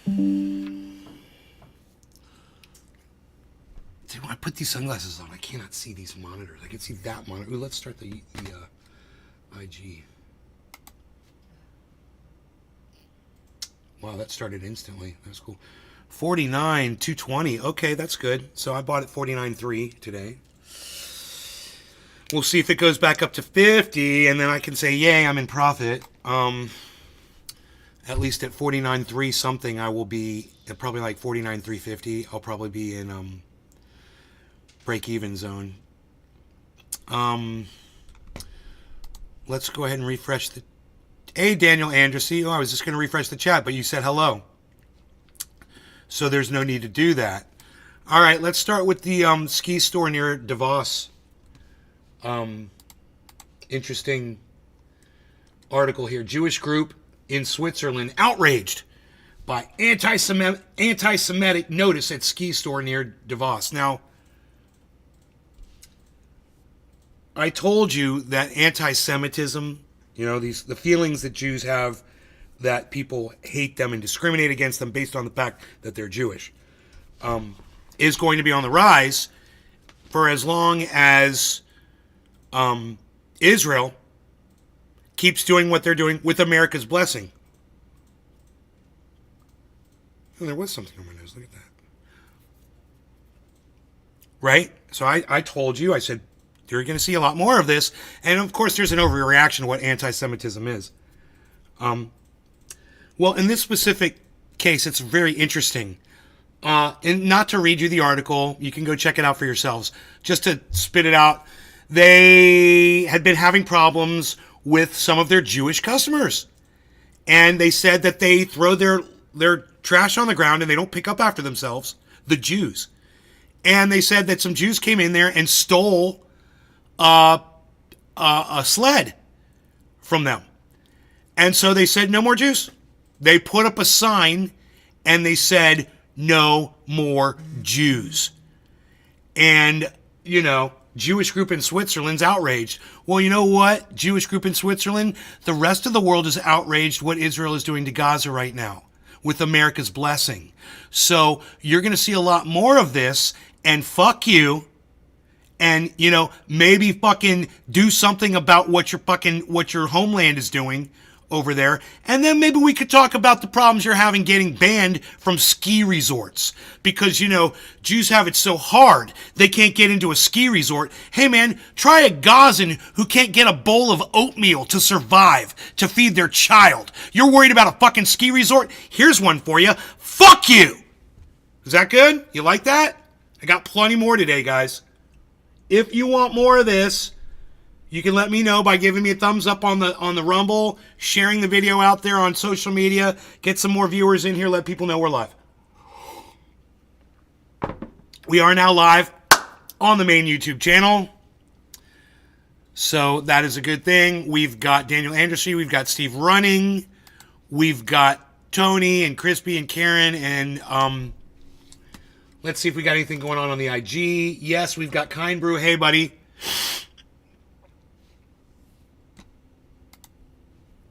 Dude, when I put these sunglasses on, I cannot see these monitors. I can see that monitor. Ooh, let's start the IG. Wow, that started instantly. That's cool. 49, 220. Okay, that's good. So I bought it 49.3 today. We'll see if it goes back up to 50, and then I can say, yay, I'm in profit. At least at 49.3 something, I will be at probably like 49.350. I'll probably be in break-even zone. Let's go ahead and refresh the... Hey, Daniel Andersey. Oh, I was just going to refresh the chat, but you said hello. So there's no need to do that. All right, let's start with the ski store near Davos. Interesting article here. Jewish group in Switzerland outraged by anti-Semitic notice at ski store near Davos. Now, I told you that anti-Semitism, you know, the feelings that Jews have that people hate them and discriminate against them based on the fact that they're Jewish, is going to be on the rise for as long as Israel keeps doing what they're doing with America's blessing. Oh, there was something on my nose. Look at that. Right? So I told you, I said, you're going to see a lot more of this. And of course, there's an overreaction to what anti-Semitism is. Well, in this specific case, it's very interesting. And not to read you the article, you can go check it out for yourselves. Just to spit it out, they had been having problems with some of their Jewish customers. And they said that they throw their trash on the ground and they don't pick up after themselves, the Jews. And they said that some Jews came in there and stole a sled from them. And so they said, no more Jews. They put up a sign and they said, no more Jews. And, you know, Jewish group in Switzerland's outraged. Well, you know what? Jewish group in Switzerland, the rest of the world is outraged what Israel is doing to Gaza right now with America's blessing. So you're going to see a lot more of this, and fuck you. And, you know, maybe fucking do something about what your homeland is doing over there. And then maybe we could talk about the problems you're having getting banned from ski resorts. Because, you know, Jews have it so hard, they can't get into a ski resort. Hey, man, try a Gazan who can't get a bowl of oatmeal to survive, to feed their child. You're worried about a fucking ski resort? Here's one for you. Fuck you! Is that good? You like that? I got plenty more today, guys. If you want more of this, you can let me know by giving me a thumbs up on the Rumble, sharing the video out there on social media, get some more viewers in here, let people know we're live. We are now live on the main YouTube channel. So that is a good thing. We've got Daniel Anderson, we've got Steve Running, we've got Tony and Crispy and Karen, and let's see if we got anything going on the IG. Yes, we've got Kind Brew. Hey, buddy.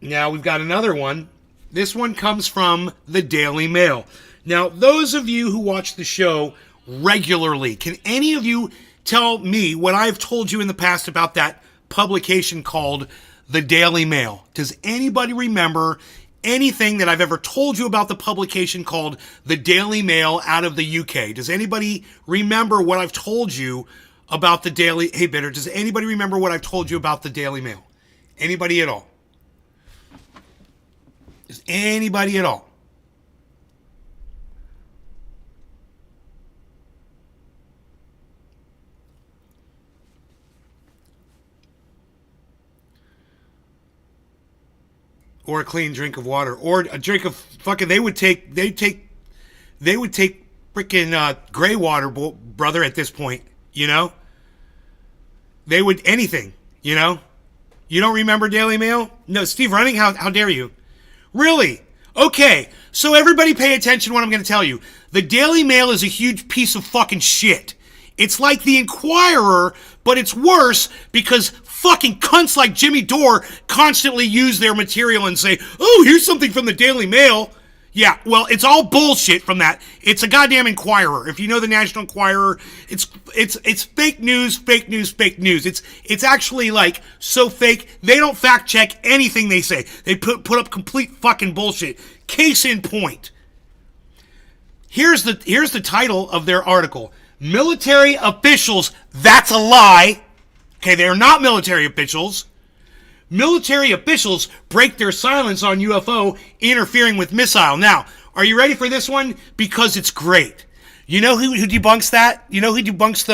Now, we've got another one. This one comes from the Daily Mail. Now, those of you who watch the show regularly, can any of you tell me what I've told you in the past about that publication called the Daily Mail? Does anybody remember anything that I've ever told you about the publication called the Daily Mail out of the UK? Does anybody remember what I've told you about the Daily... Hey, Bitter, does anybody remember what I've told you about the Daily Mail? Anybody at all? Does anybody at all? Or a clean drink of water, or a drink of fucking. They would take freaking gray water, brother. At this point, you know, they would anything. You know, you don't remember Daily Mail? No, Steve Running. How dare you? Really? Okay. So everybody, pay attention to what I'm going to tell you. The Daily Mail is a huge piece of fucking shit. It's like the Inquirer, but it's worse because fucking cunts like Jimmy Dore constantly use their material and say, oh, here's something from the Daily Mail. Yeah, well, it's all bullshit from that. It's a goddamn Enquirer. If you know the National Enquirer, it's fake news, fake news, fake news. It's actually like so fake they don't fact check anything they say. They put up complete fucking bullshit. Case in point. Here's the title of their article. Military officials, that's a lie. Okay, they are not military officials. Military officials break their silence on UFO interfering with missile. Now, are you ready for this one? Because it's great. You know who debunks that? You know who debunks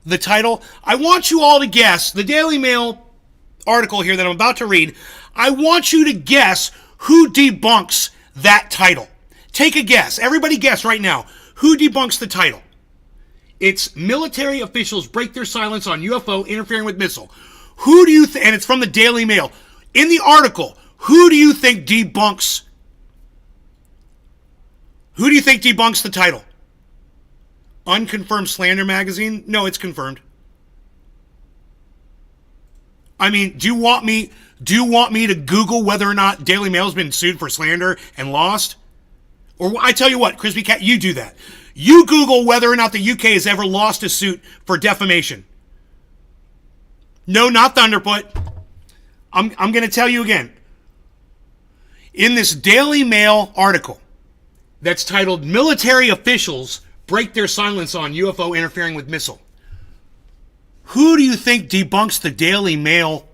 the title? I want you all to guess, the Daily Mail article here that I'm about to read, I want you to guess who debunks that title. Take a guess. Everybody guess right now. Who debunks the title? It's military officials break their silence on UFO interfering with missile. Who do you think, and it's from the Daily Mail. In the article, who do you think debunks the title? Unconfirmed Slander magazine? No, it's confirmed. I mean, do you want me to Google whether or not Daily Mail's been sued for slander and lost? Or I tell you what, Crispy Cat, you do that. You Google whether or not the UK has ever lost a suit for defamation. No, not Thunderfoot. I'm going to tell you again. In this Daily Mail article that's titled Military Officials Break Their Silence on UFO Interfering with Missile, who do you think debunks the Daily Mail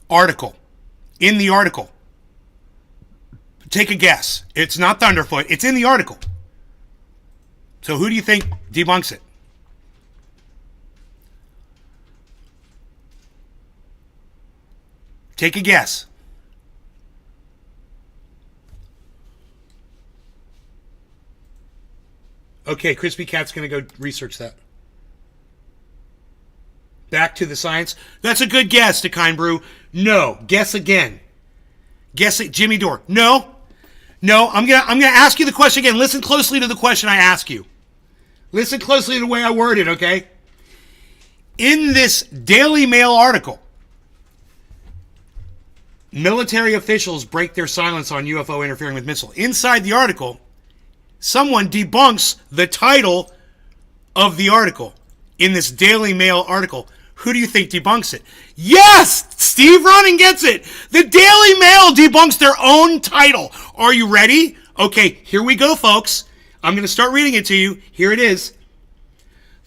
article? In the article. Take a guess. It's not Thunderfoot. It's in the article. So who do you think debunks it? Take a guess. Okay, Crispy Cat's going to go research that. Back to the science. That's a good guess, Kind Brew. No. Guess again. Guess it, Jimmy Dore. No. No, I'm gonna ask you the question again. Listen closely to the question I ask you. Listen closely to the way I word it, okay? In this Daily Mail article, military officials break their silence on UFO interfering with missile. Inside the article, someone debunks the title of the article. In this Daily Mail article, who do you think debunks it? Yes! Steve Running gets it! The Daily Mail debunks their own title. Are you ready? Okay, here we go, folks. I'm going to start reading it to you. Here it is.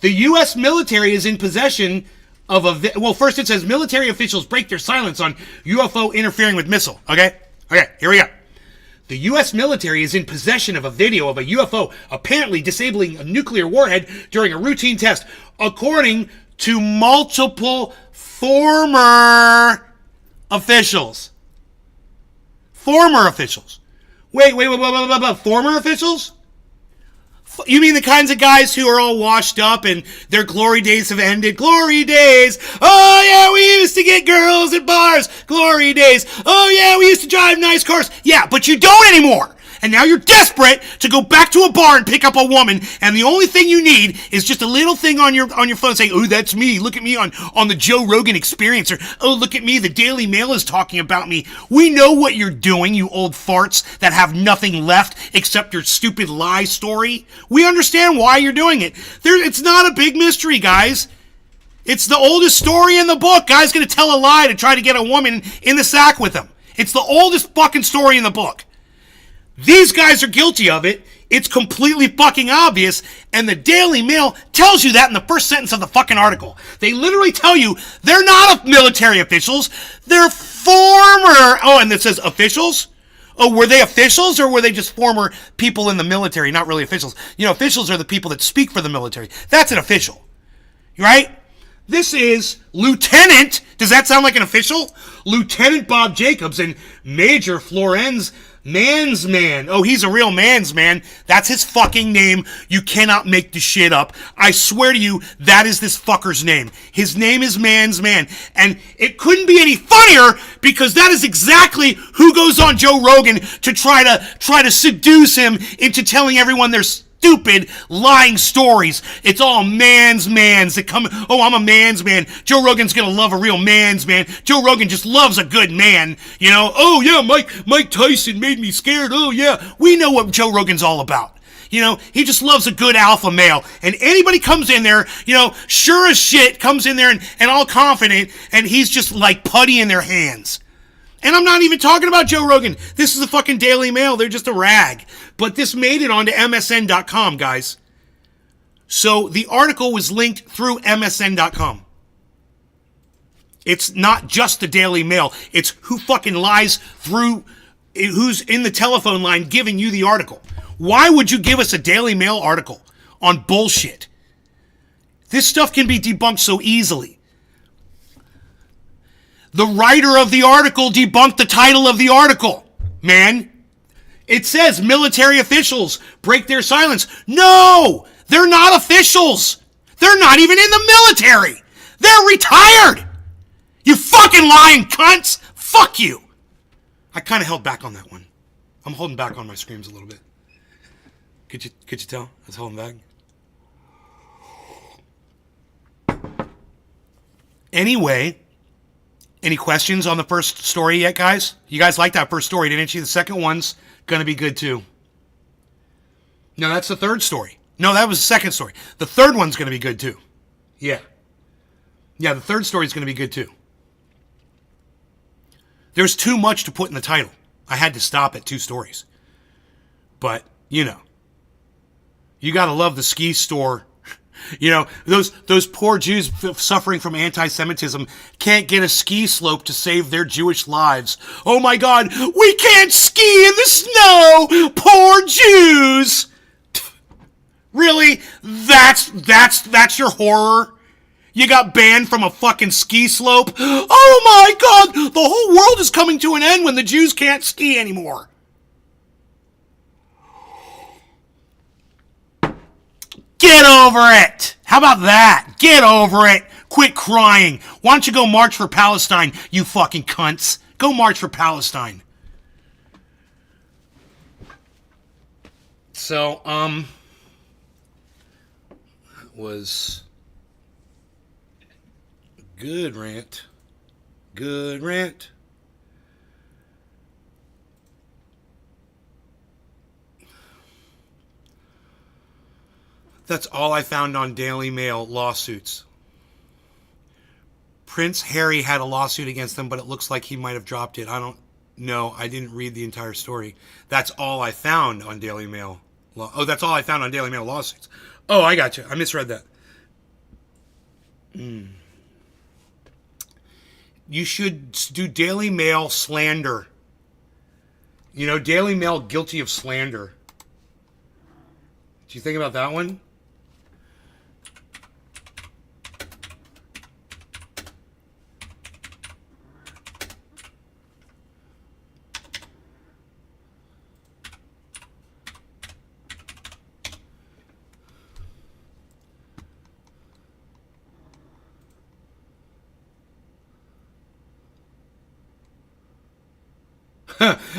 The U.S. military is in possession of a... Well, first it says military officials break their silence on UFO interfering with missile. Okay? Okay, here we go. The U.S. military is in possession of a video of a UFO apparently disabling a nuclear warhead during a routine test, according to multiple former officials. Former officials. Wait. Former officials? You mean the kinds of guys who are all washed up and their glory days have ended? Glory days! Oh yeah, we used to get girls at bars! Glory days! Oh yeah, we used to drive nice cars! Yeah, but you don't anymore! And now you're desperate to go back to a bar and pick up a woman, and the only thing you need is just a little thing on your phone saying, oh, that's me, look at me on the Joe Rogan Experience, or oh, look at me, the Daily Mail is talking about me. We know what you're doing, you old farts that have nothing left except your stupid lie story. We understand why you're doing it. It's not a big mystery, guys. It's the oldest story in the book. Guy's gonna tell a lie to try to get a woman in the sack with him. It's the oldest fucking story in the book. These guys are guilty of it. It's completely fucking obvious. And the Daily Mail tells you that in the first sentence of the fucking article. They literally tell you they're not military officials. They're former... Oh, and it says officials? Oh, were they officials or were they just former people in the military? Not really officials. You know, officials are the people that speak for the military. That's an official. Right? This is Lieutenant... Does that sound like an official? Lieutenant Bob Jacobs and Major Florence Mansman. Oh, he's a real man's man. That's his fucking name. You cannot make this shit up. I swear to you, that is this fucker's name. His name is Man's Man. And it couldn't be any funnier because that is exactly who goes on Joe Rogan to try to seduce him into telling everyone there's stupid, lying stories. It's all mans that come, oh, I'm a man's man. Joe Rogan's gonna love a real man's man. Joe Rogan just loves a good man. You know, oh yeah, Mike Tyson made me scared. Oh yeah, we know what Joe Rogan's all about. You know, he just loves a good alpha male. And anybody comes in there, you know, sure as shit, comes in there and all confident, and he's just like putty in their hands. And I'm not even talking about Joe Rogan. This is the fucking Daily Mail. They're just a rag. But this made it onto MSN.com, guys. So the article was linked through MSN.com. It's not just the Daily Mail. It's who fucking lies through, who's in the telephone line giving you the article. Why would you give us a Daily Mail article on bullshit? This stuff can be debunked so easily. The writer of the article debunked the title of the article, man. It says military officials break their silence. No, they're not officials. They're not even in the military. They're retired. You fucking lying cunts. Fuck you. I kind of held back on that one. I'm holding back on my screams a little bit. Could you tell? I was holding back. Anyway, any questions on the first story yet, guys? You guys liked that first story, didn't you? The second one's going to be good, too. No, that's the third story. No, that was the second story. The third one's going to be good, too. Yeah. Yeah, the third story's going to be good, too. There's too much to put in the title. I had to stop at 2 stories. But, you know. You got to love the ski store. You know, those poor Jews suffering from anti-Semitism can't get a ski slope to save their Jewish lives. Oh my God, we can't ski in the snow! Poor Jews! Really? That's your horror? You got banned from a fucking ski slope? Oh my God, the whole world is coming to an end when the Jews can't ski anymore. Get over it! How about that? Get over it! Quit crying! Why don't you go march for Palestine, you fucking cunts? Go march for Palestine. So, that was a good rant. Good rant. That's all I found on Daily Mail lawsuits. Prince Harry had a lawsuit against them, but it looks like he might have dropped it. I don't know. I didn't read the entire story. That's all I found on Daily Mail. Oh, that's all I found on Daily Mail lawsuits. Oh, I got you. I misread that. You should do Daily Mail slander. You know, Daily Mail guilty of slander. Do you think about that one?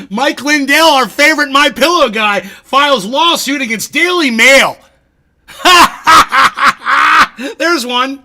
Mike Lindell, our favorite My Pillow guy, files lawsuit against Daily Mail. There's one.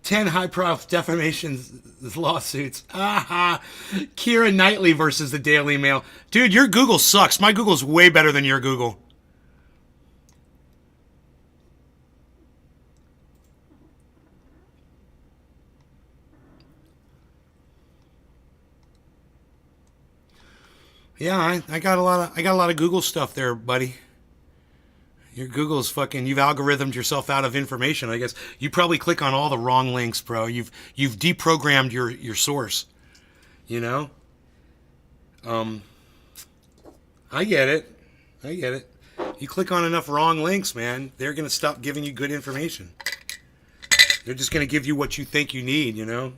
Ten high-profile defamation lawsuits. Keira Knightley versus the Daily Mail. Dude, your Google sucks. My Google's way better than your Google. Yeah, I got a lot of Google stuff there, buddy. Your Google's fucking, you've algorithmed yourself out of information, I guess. You probably click on all the wrong links, bro. You've deprogrammed your source. You know? I get it. You click on enough wrong links, man, they're going to stop giving you good information. They're just going to give you what you think you need, you know?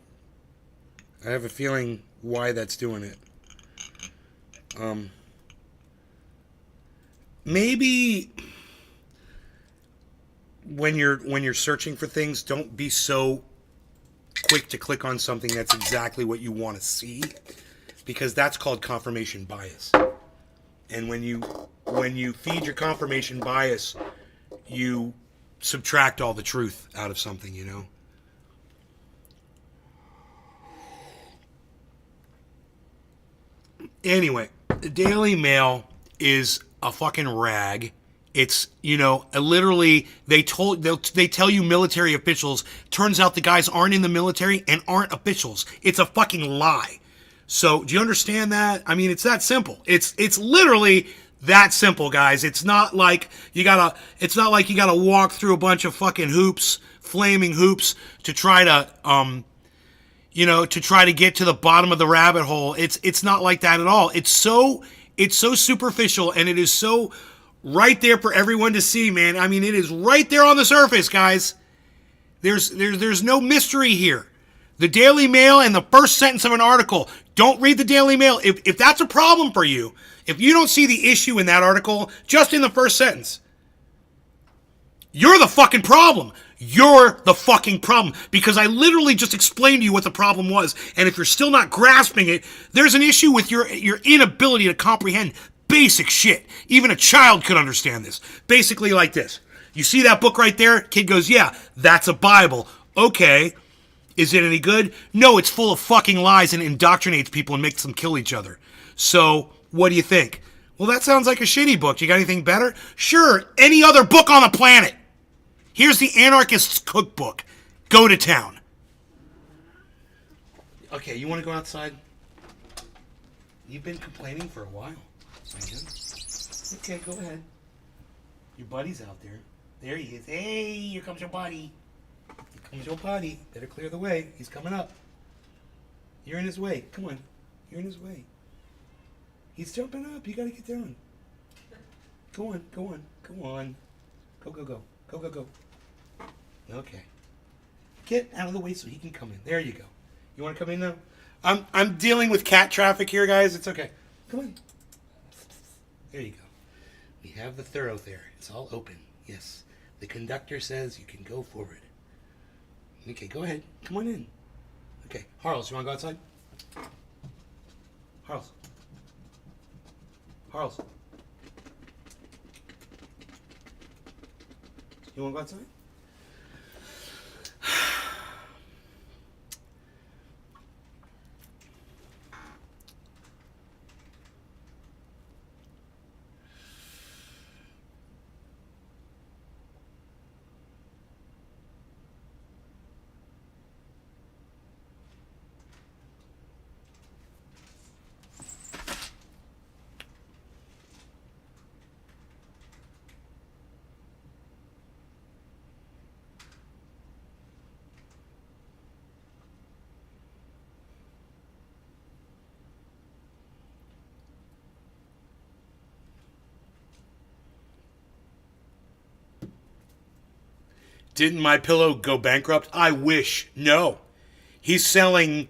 I have a feeling why that's doing it. Maybe when you're searching for things, don't be so quick to click on something that's exactly what you want to see, because that's called confirmation bias. And when you feed your confirmation bias, you subtract all the truth out of something, you know. Anyway, the Daily Mail is a fucking rag. It's, you know, literally they tell you military officials. Turns out the guys aren't in the military and aren't officials. It's a fucking lie. So do you understand that? I mean, it's that simple. It's literally that simple, guys. It's not like you gotta walk through a bunch of fucking hoops, flaming hoops, to try to to get to the bottom of the rabbit hole. It's not like that at all. It's so superficial, and it is so right there for everyone to see, man. I mean, it is right there on the surface, guys. There's no mystery here. The Daily Mail and the first sentence of an article. Don't read the Daily Mail. If that's a problem for you, if you don't see the issue in that article, just in the first sentence, you're the fucking problem. You're the fucking problem. Because I literally just explained to you what the problem was. And if you're still not grasping it, there's an issue with your inability to comprehend basic shit. Even a child could understand this. Basically like this. You see that book right there? Kid goes, yeah, that's a Bible. Okay. Is it any good? No, it's full of fucking lies and indoctrinates people and makes them kill each other. So, what do you think? Well, that sounds like a shitty book. You got anything better? Sure, any other book on the planet. Here's the Anarchist's Cookbook. Go to town. Okay, you want to go outside? You've been complaining for a while. Okay, go ahead. Your buddy's out there. There he is. Hey, here comes your buddy. Here comes your buddy. Better clear the way. He's coming up. You're in his way. Come on. You're in his way. He's jumping up. You gotta get down. Go on. Go on. Go on. Go, go, go. Go, go, go. Okay. Get out of the way so he can come in. There you go. You want to come in now? I'm dealing with cat traffic here, guys. It's okay. Come on. There you go. We have the thoroughfare. It's all open. Yes. The conductor says you can go forward. Okay, go ahead. Come on in. Okay. Harles, you want to go outside? Harles. Harles. You want to go outside? Didn't My Pillow go bankrupt? I wish. No. He's selling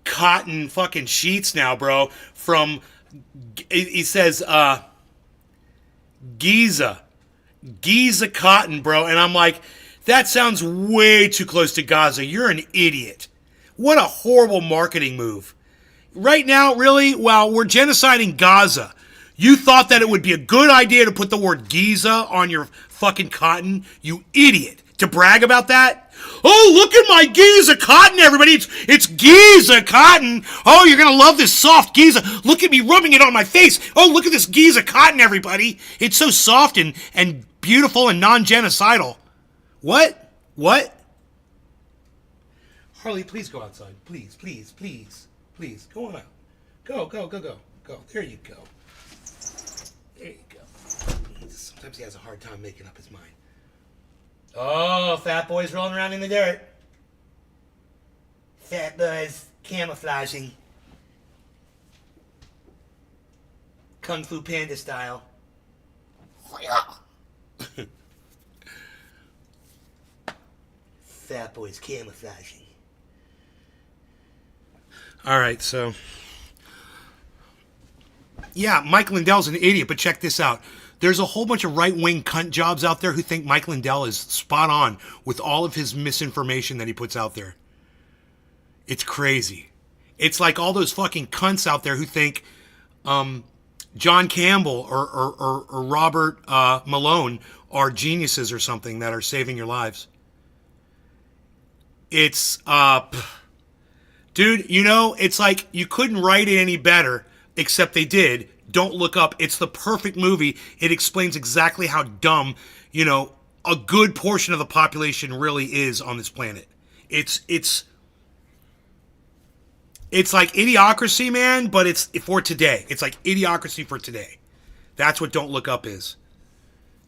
cotton fucking sheets now, bro. From, he says, Giza. Giza cotton, bro. And I'm like, that sounds way too close to Gaza. You're an idiot. What a horrible marketing move. Right now, really, while we're genociding Gaza, you thought that it would be a good idea to put the word Giza on your fucking cotton? You idiot. To brag about that? Oh, look at my Giza cotton, everybody. It's Giza cotton. Oh, you're going to love this soft Giza. Look at me rubbing it on my face. Oh, look at this Giza cotton, everybody. It's so soft and beautiful and non-genocidal. What? What? Harley, please go outside. Please, please, please, please. Go on out. Go, go, go, go. Go. There you go. There you go. Sometimes he has a hard time making up his mind. Oh, fat boy's rolling around in the dirt. Fat boy's camouflaging. Kung Fu Panda style. Fat boy's camouflaging. All right, so yeah, Mike Lindell's an idiot, but check this out. There's a whole bunch of right-wing cunt jobs out there who think Mike Lindell is spot on with all of his misinformation that he puts out there. It's crazy. It's like all those fucking cunts out there who think John Campbell or Robert Malone are geniuses or something that are saving your lives. It's, dude, it's like you couldn't write it any better, except they did. Don't Look Up. It's the perfect movie. It explains exactly how dumb, a good portion of the population really is on this planet. It's like Idiocracy, man, but it's for today. It's like Idiocracy for today. That's what Don't Look Up is.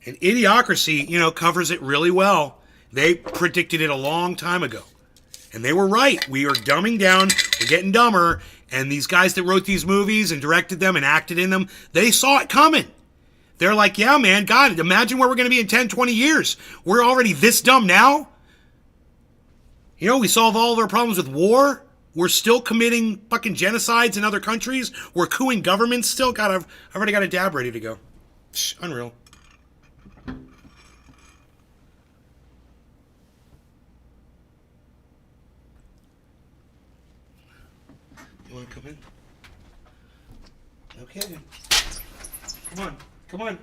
And Idiocracy, covers it really well. They predicted it a long time ago. And they were right. We are dumbing down. We're getting dumber. And these guys that wrote these movies and directed them and acted in them, they saw it coming. They're like, yeah, man, God, imagine where we're going to be in 10, 20 years. We're already this dumb now. We solve all of our problems with war. We're still committing fucking genocides in other countries. We're cooing governments still. God, I've already got a dab ready to go. Unreal. You want to come in? Okay. Come on. Come on.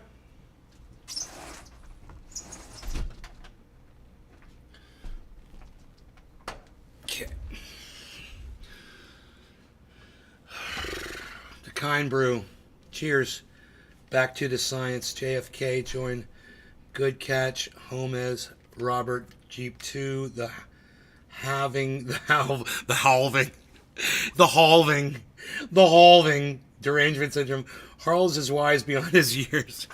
Okay. The Kind Brew. Cheers. Back to the science. JFK joined. Good catch. Homez. Robert. Jeep 2. The halving. Derangement syndrome. Harles is wise beyond his years.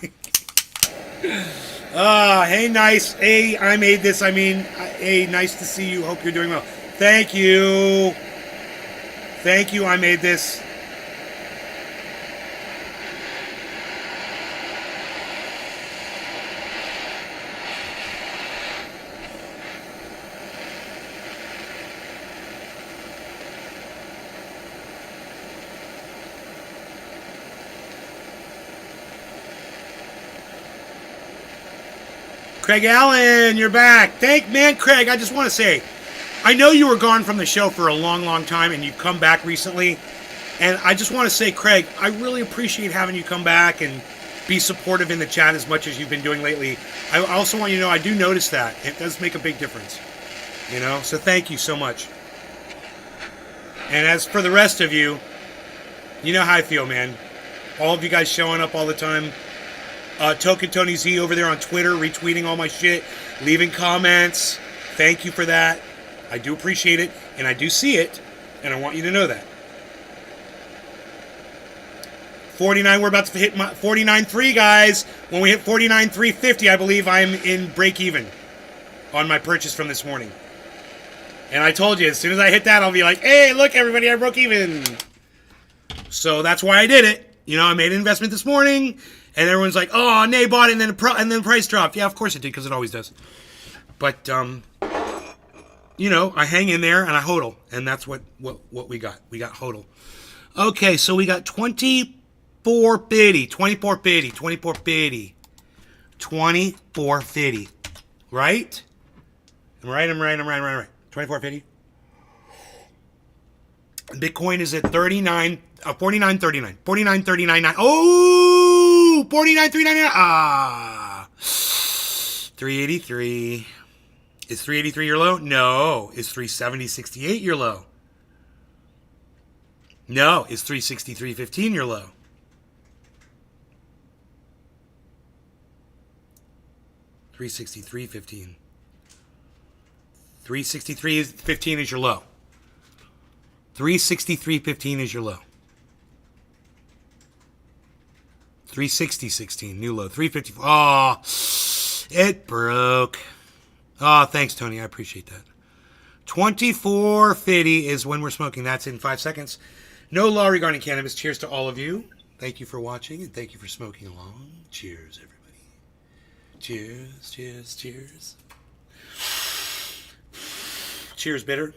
Hey, nice. Hey, I made this. Hey, nice to see you. Hope you're doing well. Thank you. Thank you. I made this. Craig Allen, you're back. Craig, I just want to say, I know you were gone from the show for a long, long time, and you've come back recently. And I just want to say, Craig, I really appreciate having you come back and be supportive in the chat as much as you've been doing lately. I also want you to know I do notice that. It does make a big difference. So thank you so much. And as for the rest of you, you know how I feel, man. All of you guys showing up all the time. Token Tony Z over there on Twitter, retweeting all my shit, leaving comments. Thank you for that. I do appreciate it, and I do see it, and I want you to know that. 49, we're about to hit 49.3, guys. When we hit 49.350, I believe I'm in break even on my purchase from this morning. And I told you, as soon as I hit that, I'll be like, hey, look, everybody, I broke even. So that's why I did it. I made an investment this morning. And everyone's like, oh, Nay bought it, and then the price dropped. Yeah, of course it did, because it always does. But, I hang in there, and I hodl. And that's what we got. We got hodl. Okay, so we got 24.50. 24.50. 24.50. 24.50. Right? I'm right. 24.50. Bitcoin is at 49.39. 49.39. Oh, 49.399. 383. Is 383 your low? No. Is 370.68 your low? No. Is 363.15 your low? $363.15. 363.15 is your low. 363.15 is your low. 360.16, new low. 354. Oh, it broke. Oh, thanks, Tony. I appreciate that. 24.50 is when we're smoking. That's in 5 seconds. No law regarding cannabis. Cheers to all of you. Thank you for watching, and thank you for smoking along. Cheers, everybody. Cheers, cheers, cheers. Cheers, bitter.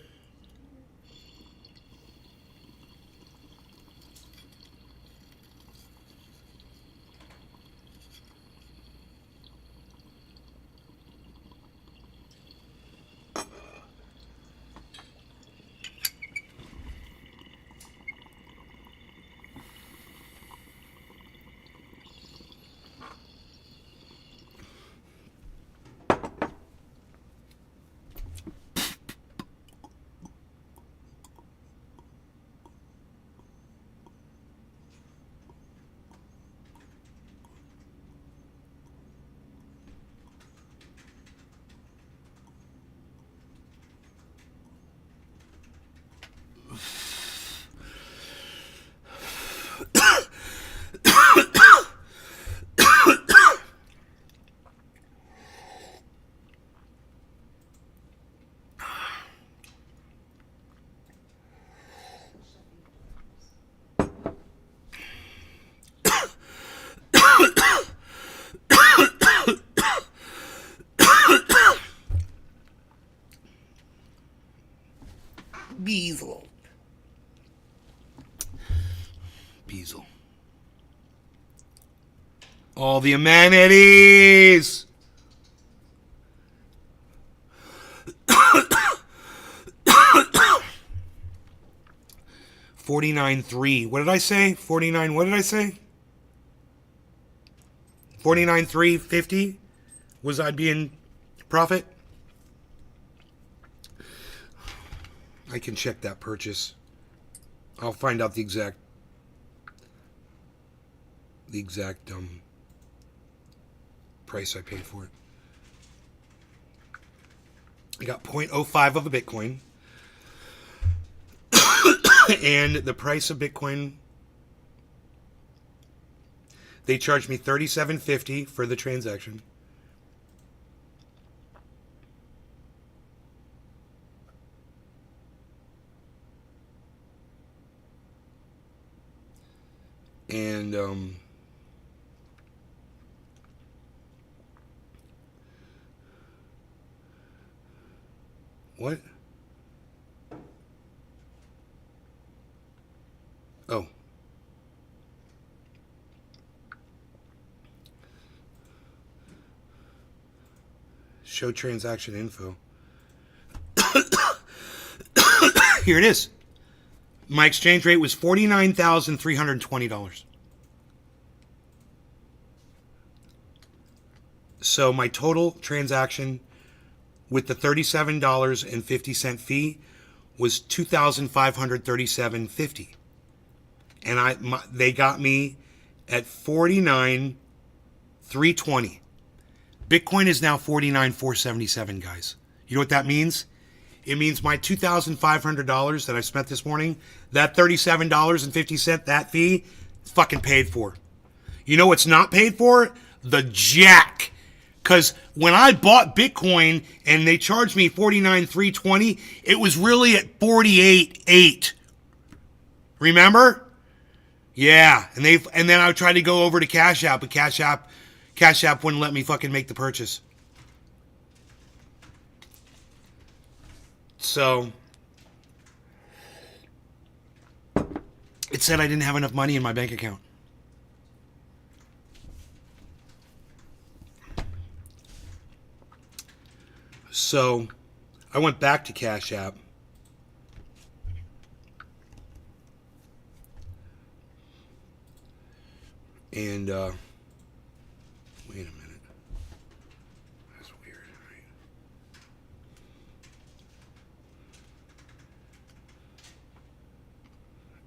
Beazle. Beazle. All the amenities. $49.3. What did I say? 49. What did I say? 49.350 was I'd be in profit. I can check that purchase. I'll find out the exact price I paid for it. I got 0.05 of a Bitcoin. And the price of Bitcoin, they charged me $37.50 for the transaction. And what? Oh. Show transaction info. Here it is. My exchange rate was $49,320. So my total transaction with the $37.50 fee was $2,537.50. And they got me at $49,320. Bitcoin is now $49,477, guys. You know what that means? It means my $2,500 that I spent this morning, that $37.50, that fee, is fucking paid for. You know what's not paid for? The jack. Because when I bought Bitcoin and they charged me $49,320, it was really at $48,800. Remember? Yeah, and then I tried to go over to Cash App, but Cash App wouldn't let me fucking make the purchase. So it said I didn't have enough money in my bank account. So I went back to Cash App. And, wait a minute. That's weird,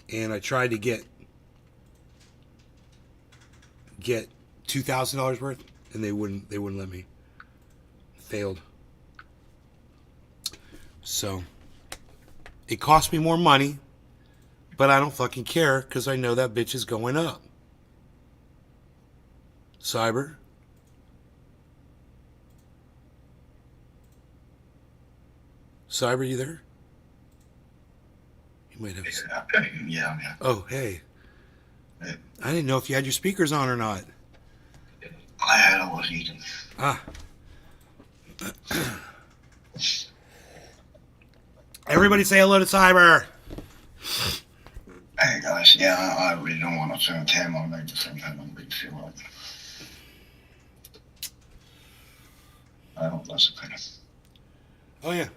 right? And I tried to get $2,000 worth, and they wouldn't let me. Failed. So it cost me more money, but I don't fucking care because I know that bitch is going up. Cyber. Cyber, you there? You might have. Yeah. Oh, hey. I didn't know if you had your speakers on or not. I had. I was eating. Ah. Everybody say hello to Cyber. Hey guys, yeah, I really don't want to turn camera on at the same time. I'm really feel like. I hope that's okay. Oh yeah.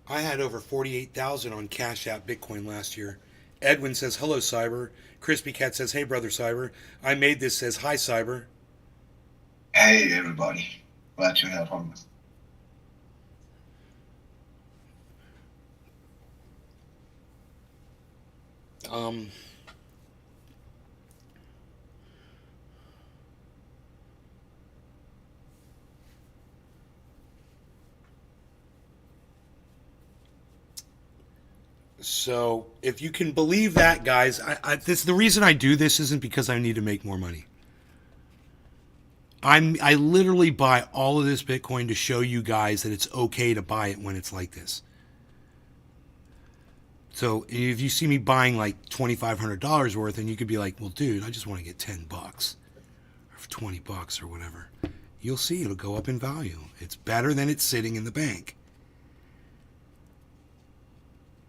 I had over 48,000 on Cash App Bitcoin last year. Edwin says hello Cyber. Crispy Cat says hey brother Cyber. I made this says hi Cyber. Hey everybody, glad you have on. So if you can believe that, guys, the reason I do this isn't because I need to make more money. I literally buy all of this Bitcoin to show you guys that it's okay to buy it when it's like this. So if you see me buying like $2,500 worth, and you could be like, well, dude, I just want to get $10 or $20 or whatever. you'll see it'll go up in value. It's better than it's sitting in the bank.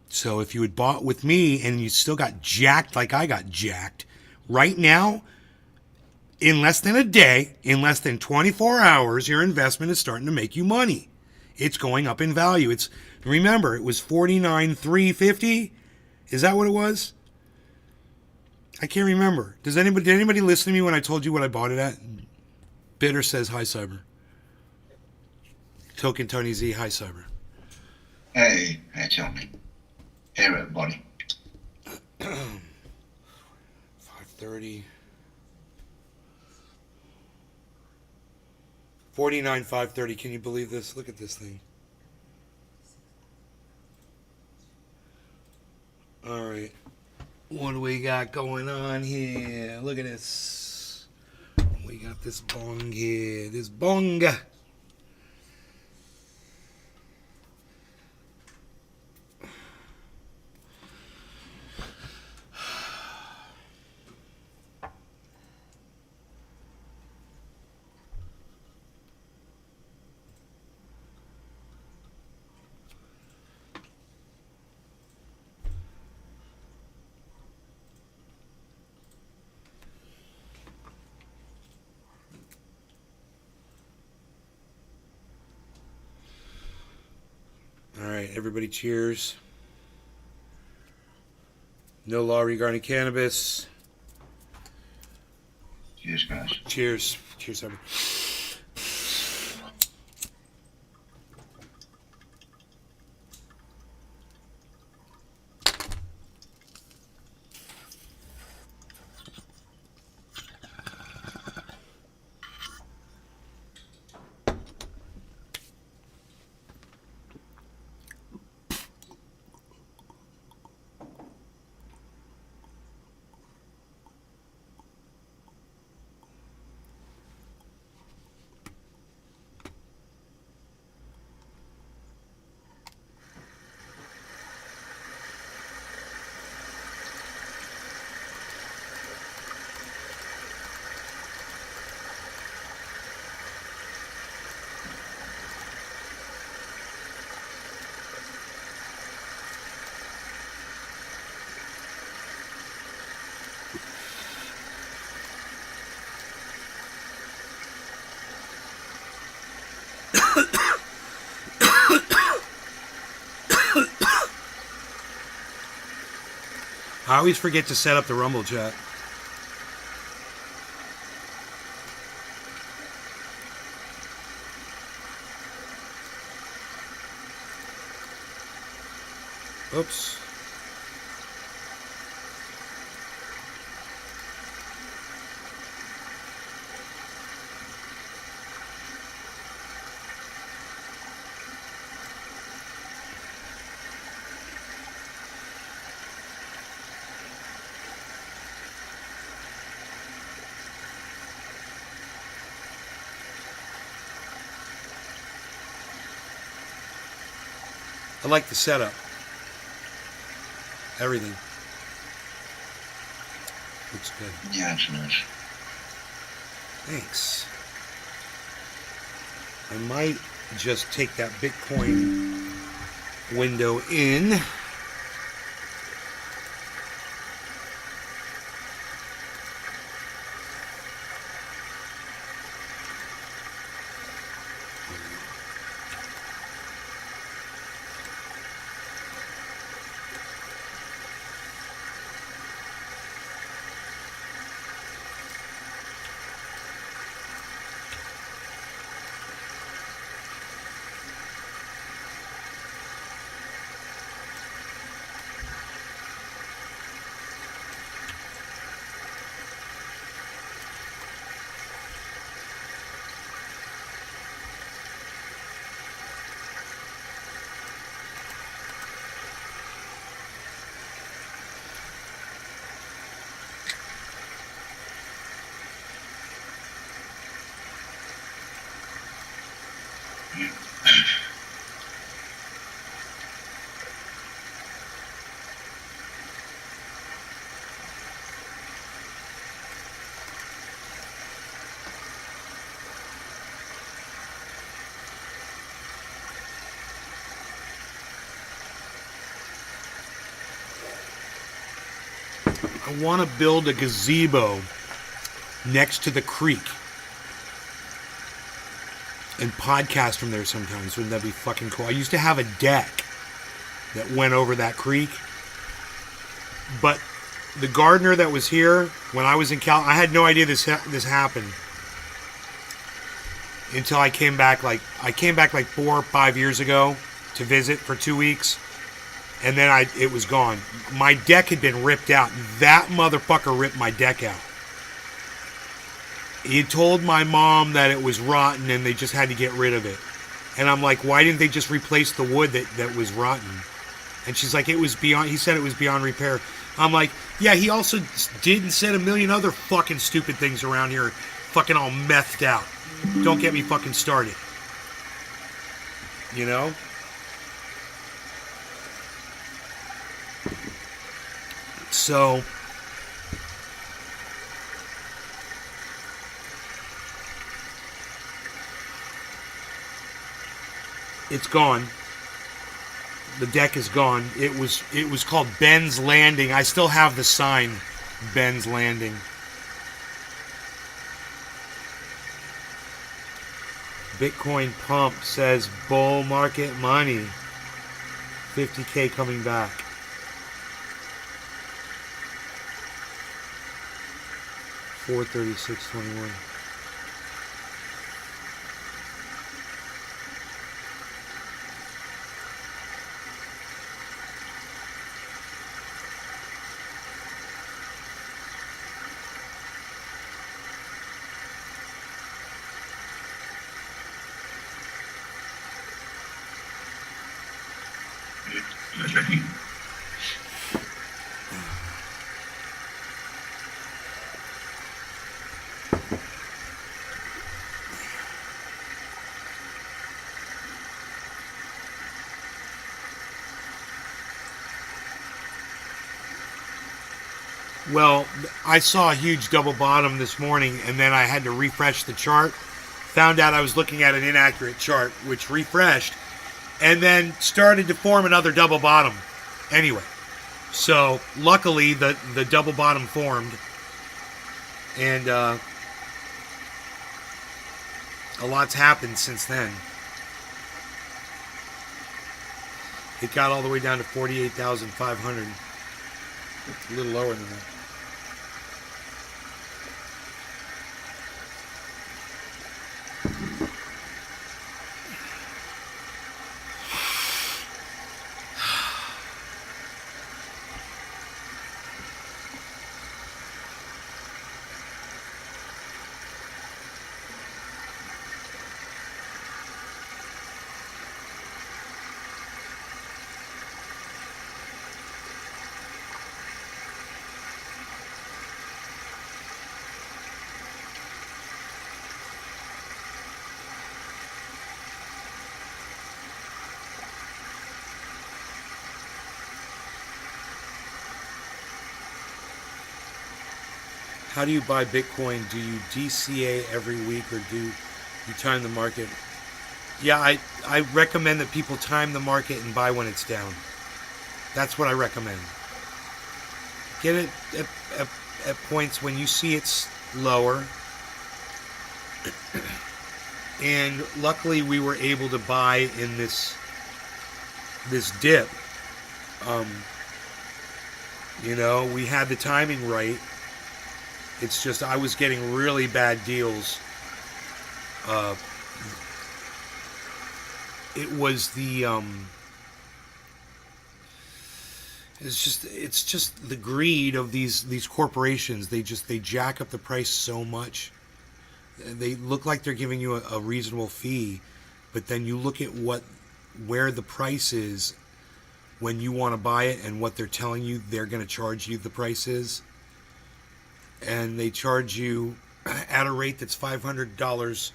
So if you had bought with me and you still got jacked like I got jacked, right now, in less than a day, in less than 24 hours, your investment is starting to make you money. It's going up in value. Remember, it was $49,350. Is that what it was? I can't remember. Did anybody listen to me when I told you what I bought it at? Bitter says hi, Cyber. Token Tony Z, hi, Cyber. Hey, Tony. Hey, everybody. 530. 49,530. Can you believe this? Look at this thing. All right. What do we got going on here? Look at this. We got this bong here. This bong. All right, everybody cheers. No law regarding cannabis. Cheers, guys. Cheers. Cheers, everybody. I always forget to set up the Rumble chat. Oops. I like the setup. Everything. Looks good. Yeah, it's nice. Thanks. I might just take that Bitcoin window in. I want to build a gazebo next to the creek and podcast from there sometimes. Wouldn't that be fucking cool? I used to have a deck that went over that creek, but the gardener that was here when I was in Cal, I had no idea this happened until I came back. Like 4 or 5 years ago to visit for 2 weeks, and then it was gone. My deck had been ripped out. That motherfucker ripped my deck out. He told my mom that it was rotten and they just had to get rid of it. And I'm like, why didn't they just replace the wood that was rotten? And she's like, he said it was beyond repair. I'm like, yeah, he also did and said a million other fucking stupid things around here, fucking all methed out. Don't get me fucking started. You know? So it's gone. The deck is gone. It was called Ben's Landing. I still have the sign, Ben's Landing. Bitcoin Pump says bull market money. 50K coming back. $436.21. Well, I saw a huge double bottom this morning, and then I had to refresh the chart. Found out I was looking at an inaccurate chart, which refreshed, and then started to form another double bottom. Anyway, so luckily the double bottom formed, and a lot's happened since then. It got all the way down to 48,500. A little lower than that. How do you buy Bitcoin? Do you DCA every week, or do you time the market? Yeah, I recommend that people time the market and buy when it's down. That's what I recommend. Get it at points when you see it's lower. And luckily we were able to buy in this dip. You know, we had the timing right. It's just I was getting really bad deals. It was the it's just the greed of these corporations. They jack up the price so much. They look like they're giving you a reasonable fee, but then you look at where the price is when you want to buy it and what they're telling you they're going to charge you the price is. And they charge you at a rate that's $500,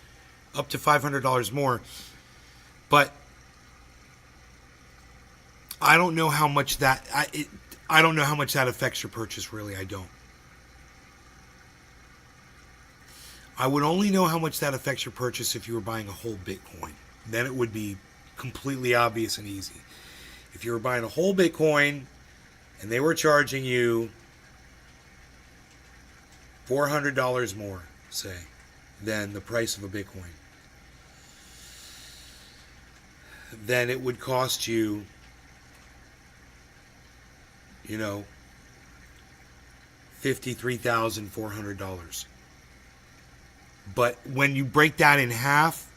up to $500 more. But I don't know how much that I don't know how much that affects your purchase. Really, I don't. I would only know how much that affects your purchase if you were buying a whole Bitcoin. Then it would be completely obvious and easy. If you were buying a whole Bitcoin and they were charging you $400 more, say, than the price of a Bitcoin, then it would cost you, you know, $53,400. But when you break that in half,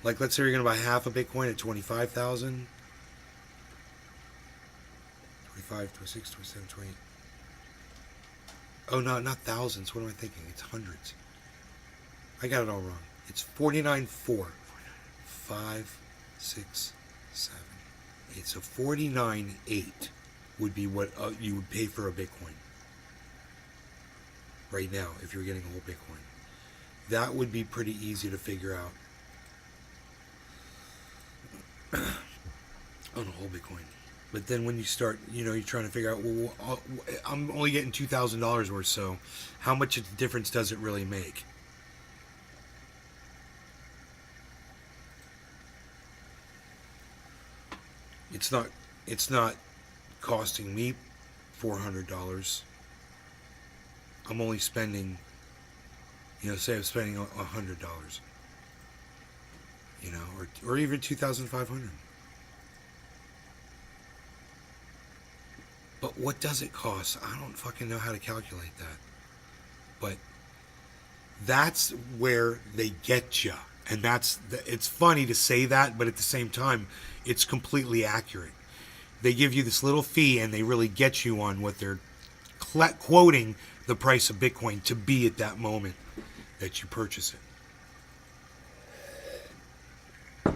like let's say you're going to buy half a Bitcoin at 25,000, 25, 26, 27, 28. Oh, no, not thousands. What am I thinking? It's hundreds. I got it all wrong. It's 49.4. 5, 6, 7, 8. So 49.8 would be what you would pay for a Bitcoin right now if you're getting a whole Bitcoin. That would be pretty easy to figure out on a whole Bitcoin. But then when you start, you're trying to figure out, well, I'm only getting $2,000 worth, so how much of a difference does it really make? It's not costing me $400. I'm only spending, say I'm spending $100, or even $2,500. But what does it cost? I don't fucking know how to calculate that. But that's where they get you. And it's funny to say that, but at the same time, it's completely accurate. They give you this little fee and they really get you on what they're quoting the price of Bitcoin to be at that moment that you purchase it.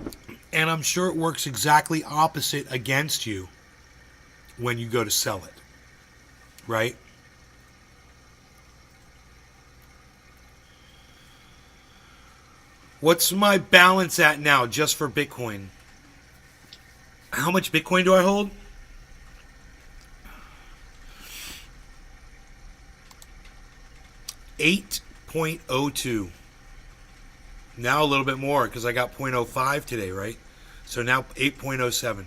And I'm sure it works exactly opposite against you when you go to sell it, right? What's my balance at now just for Bitcoin? How much Bitcoin do I hold? $8.02. Now a little bit more because I got 0.05 today, right? So now 8.07.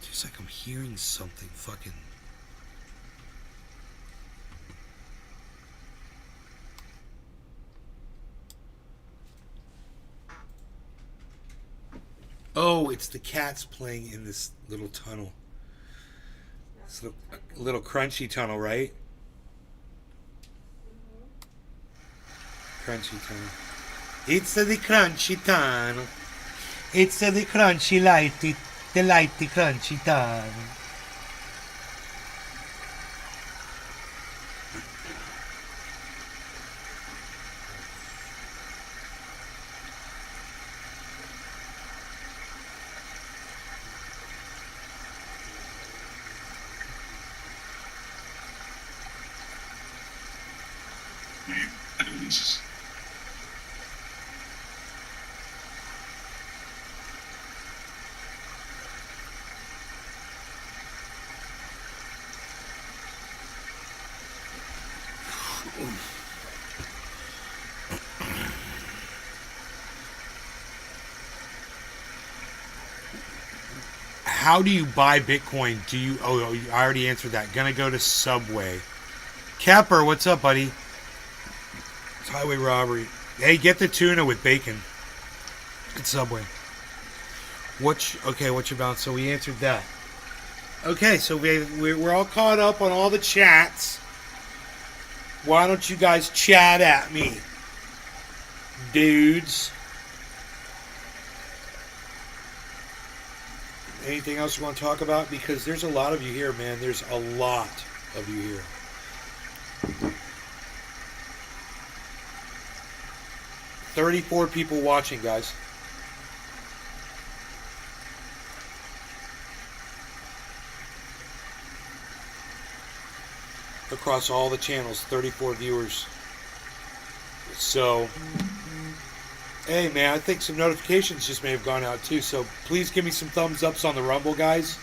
It's like I'm hearing something fucking. Oh, it's the cats playing in this little tunnel. This little crunchy tunnel, right? Crunchy tunnel. It's the crunchy tunnel. It's the crunchy lighty. The lighty crunchy tunnel. How do you buy Bitcoin? Oh, I already answered that. Gonna go to Subway. Capper, what's up, buddy? It's highway robbery. Hey, get the tuna with bacon. It's Subway. What's your balance? So we answered that. Okay, so we're all caught up on all the chats. Why don't you guys chat at me, dudes? Anything else you want to talk about? Because there's a lot of you here, man. There's a lot of you here. "34 people watching, guys. Across all the channels, 34 viewers. So, Hey, man, I think some notifications just may have gone out, too. So please give me some thumbs ups on the Rumble, guys.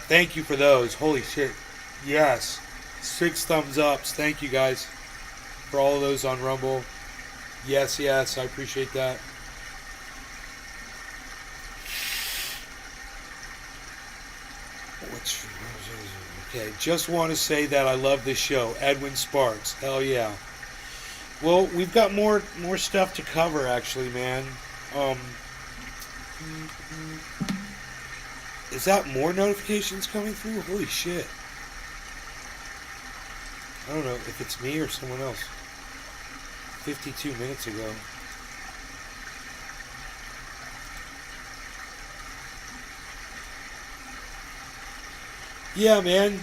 Thank you for those. Holy shit. Yes. 6 thumbs ups. Thank you, guys, for all of those on Rumble. Yes, yes, I appreciate that. Okay, just want to say that I love this show. Edwin Sparks. Hell yeah. Well, we've got more stuff to cover, actually, man. Is that more notifications coming through? Holy shit. I don't know if it's me or someone else. 52 minutes ago. Yeah, man.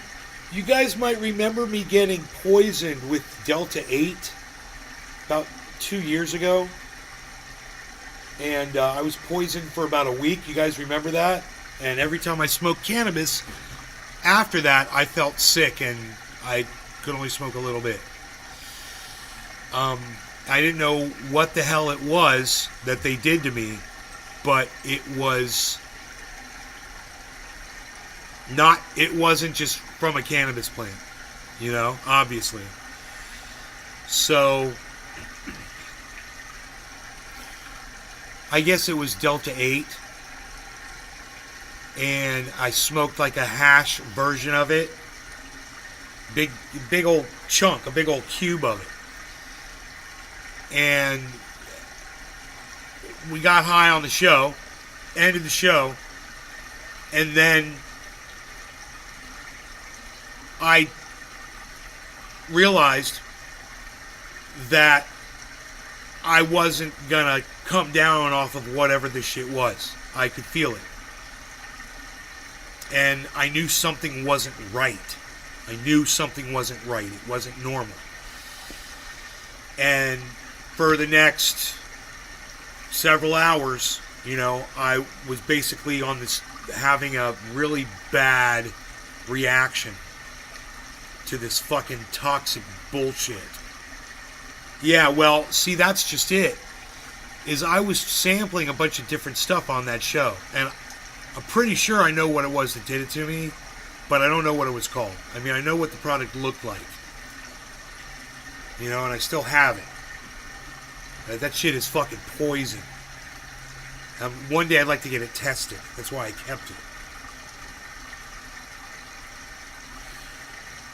You guys might remember me getting poisoned with Delta 8 about 2 years ago. And I was poisoned for about a week. You guys remember that? And every time I smoked cannabis, after that, I felt sick and I could only smoke a little bit. I didn't know what the hell it was that they did to me, but it wasn't just from a cannabis plant, you know, obviously. So I guess it was Delta 8, and I smoked like a hash version of it. Big old chunk, a big old cube of it. And we got high on the show, ended the show, and then I realized that I wasn't gonna come down off of whatever this shit was. I could feel it. And I knew something wasn't right. I knew something wasn't right. It wasn't normal. And for the next several hours, you know, I was basically on this, having a really bad reaction to this fucking toxic bullshit. Yeah, well, see, that's just it. Is I was sampling a bunch of different stuff on that show, and I'm pretty sure I know what it was that did it to me, but I don't know what it was called. I mean, I know what the product looked like, you know, and I still have it. That shit is fucking poison. One day I'd like to get it tested. That's why I kept it.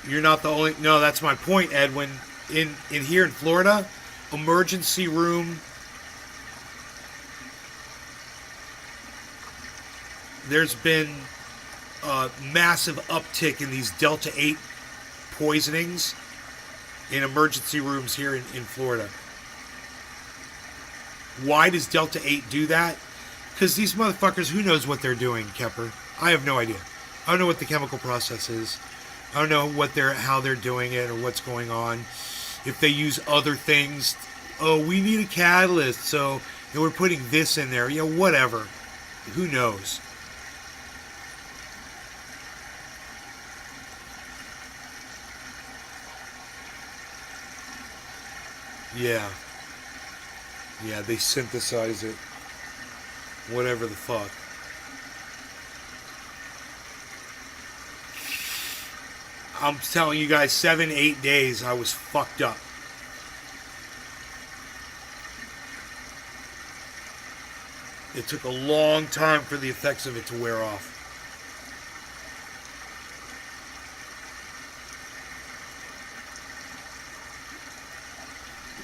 You're not the only... No, that's my point, Edwin. In here in Florida, emergency room... There's been a massive uptick in these Delta 8 poisonings in emergency rooms here in Florida. Why does Delta 8 do that? Because these motherfuckers, who knows what they're doing, Kepper? I have no idea. I don't know what the chemical process is. I don't know how they're doing it or what's going on. If they use other things. Oh, we need a catalyst, so we're putting this in there. You know, whatever. Who knows? Yeah. Yeah, they synthesize it. Whatever the fuck. I'm telling you guys, 7-8 days I was fucked up. It took a long time for the effects of it to wear off.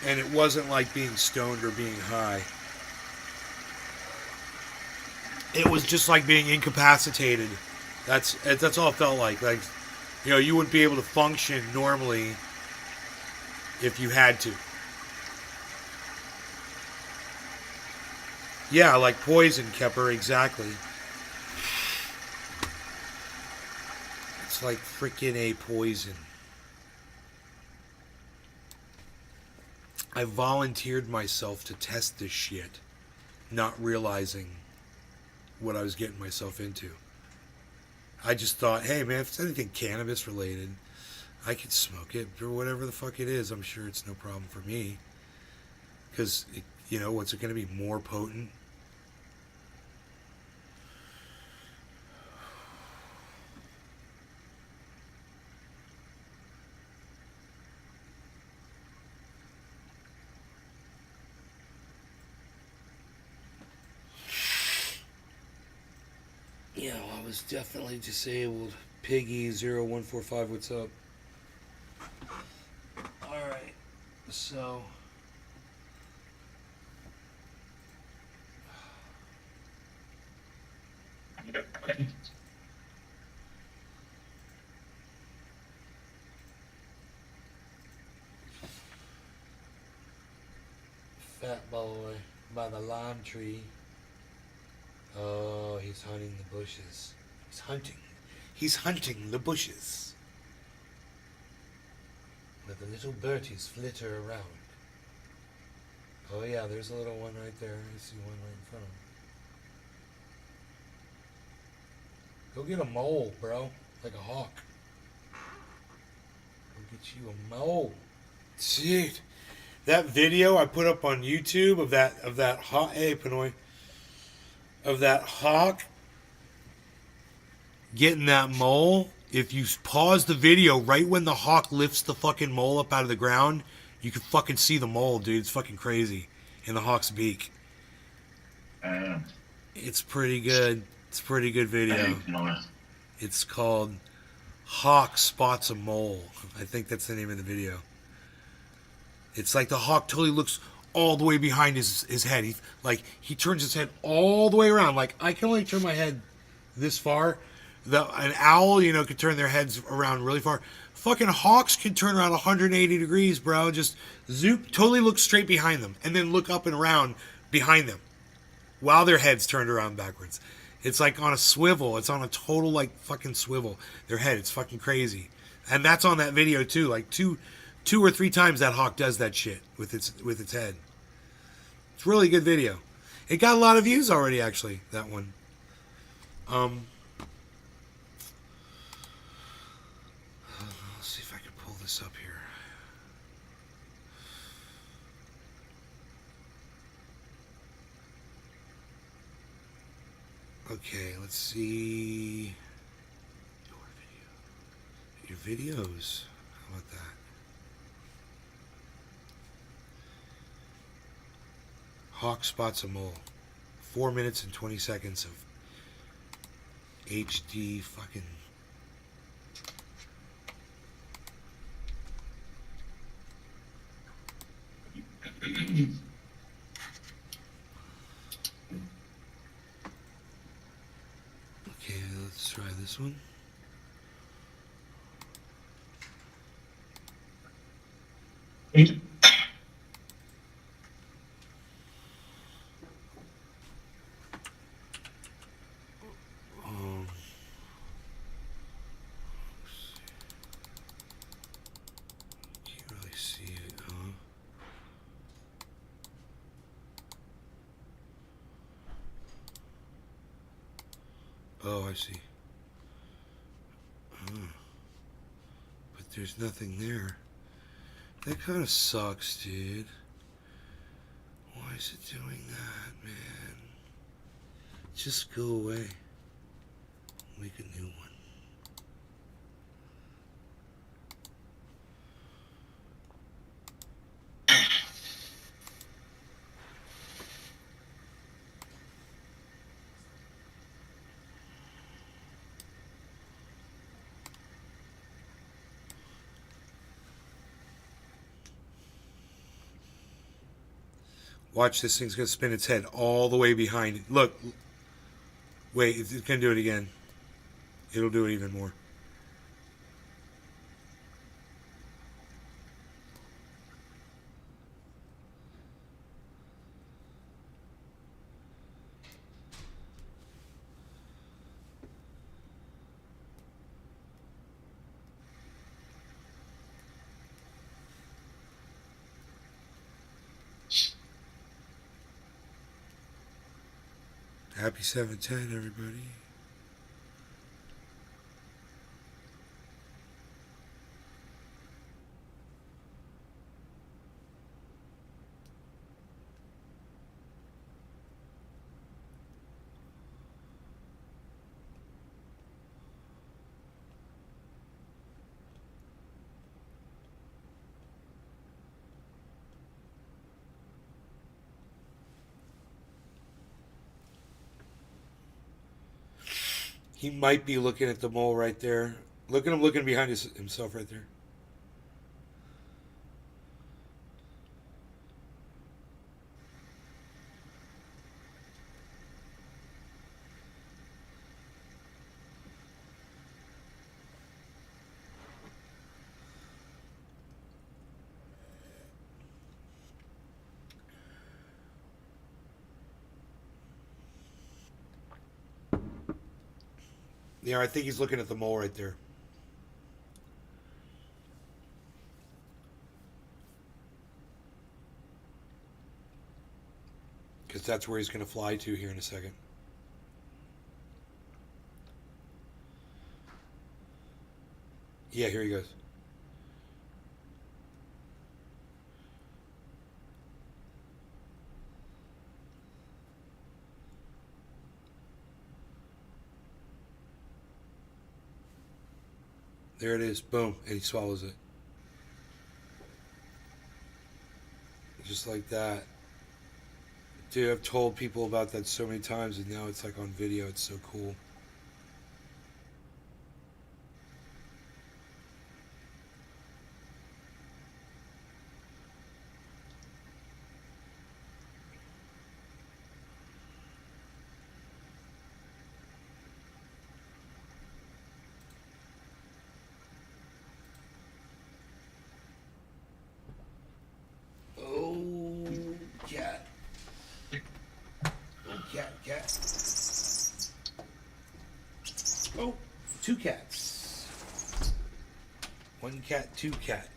And it wasn't like being stoned or being high. It was just like being incapacitated. That's all it felt like. Like, you know, you wouldn't be able to function normally if you had to. Yeah, like poison, Kepper, exactly. It's like freaking a poison. I volunteered myself to test this shit, not realizing what I was getting myself into. I just thought, hey man, if it's anything cannabis related, I could smoke it or whatever the fuck it is. I'm sure it's no problem for me. Because, you know, what's it going to be more potent? Yeah, well, I was definitely disabled. Piggy0145, what's up? Alright, so... Fat boy by the lime tree. Oh, he's hunting the bushes. He's hunting. He's hunting the bushes. Where the little birdies flitter around. Oh yeah, there's a little one right there. I see one right in front of him. Go get a mole, bro. Like a hawk. Go get you a mole. Dude. That video I put up on YouTube of that hawk, hey Pinoy, of that hawk getting that mole. If you pause the video right when the hawk lifts the fucking mole up out of the ground, you can fucking see the mole, dude. It's fucking crazy in the hawk's beak. It's pretty good. It's a pretty good video. It's called Hawk Spots a Mole. I think that's the name of the video. It's like the hawk totally looks all the way behind his head. He turns his head all the way around. Like, I can only turn my head this far. An owl, you know, could turn their heads around really far. Fucking hawks can turn around 180 degrees, bro. Just zoop, totally look straight behind them. And then look up and around behind them while their head's turned around backwards. It's like on a swivel. It's on a total, like, fucking swivel. Their head. It's fucking crazy. And that's on that video, too. Like, two or three times that hawk does that shit with its head. It's a really good video. It got a lot of views already, actually, that one. Let's see if I can pull this up here. Okay, let's see. Your videos. How about that? Hawk spots a mole. 4 minutes and 20 seconds of HD fucking. Okay, let's try this one. Can't really see it, huh? Oh, I see. But there's nothing there. That kind of sucks, dude. Why is it doing that, man? Just go away. Make a new one. Watch, this thing's going to spin its head all the way behind it. Look. Wait, it's going to do it again. It'll do it even more. Happy 710, everybody. He might be looking at the mole right there. Look at him looking behind himself right there. Yeah, I think he's looking at the mole right there. Because that's where he's going to fly to here in a second. Yeah, here he goes. There it is. Boom. And he swallows it. Just like that. Dude, I've told people about that so many times, and now it's like on video. It's so cool. Oh, cat. Oh, cat. Oh, two cats. One cat, two cat.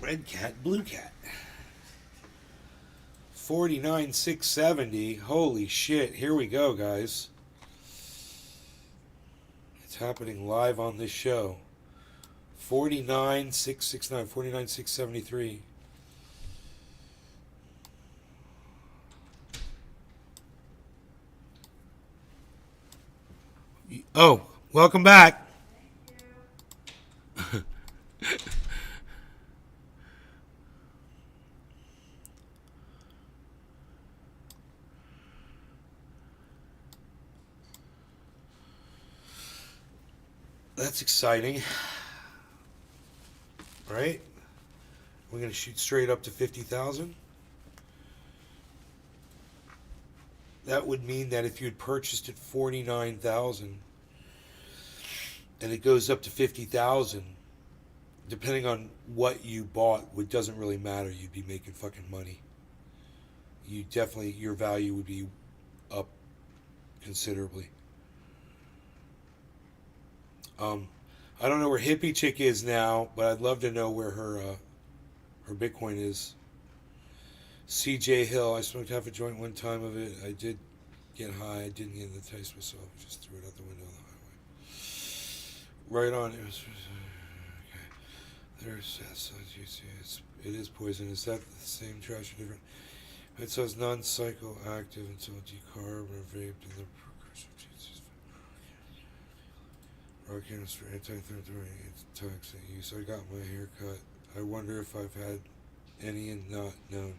Red cat, blue cat. 49,670. Holy shit. Here we go, guys. It's happening live on this show. 49,669. 49,673. Oh, welcome back. That's exciting. Right? We're going to shoot straight up to 50,000. That would mean that if you had purchased at 49,000 and it goes up to 50,000, depending on what you bought, it doesn't really matter. You'd be making fucking money. You definitely, your value would be up considerably. I don't know where Hippie Chick is now, but I'd love to know where her Bitcoin is. CJ Hill, I smoked half a joint one time of it. I did get high. I didn't get the taste myself. I just threw it out the window on the highway. Right on. It was. Okay. There's. It is poison. Is that the same trash or different? It says non-psychoactive until decarb or vaped in the precursor. Jesus. Rockin' for anti-inflammatory toxic use. I got my hair cut. I wonder if I've had any and not known.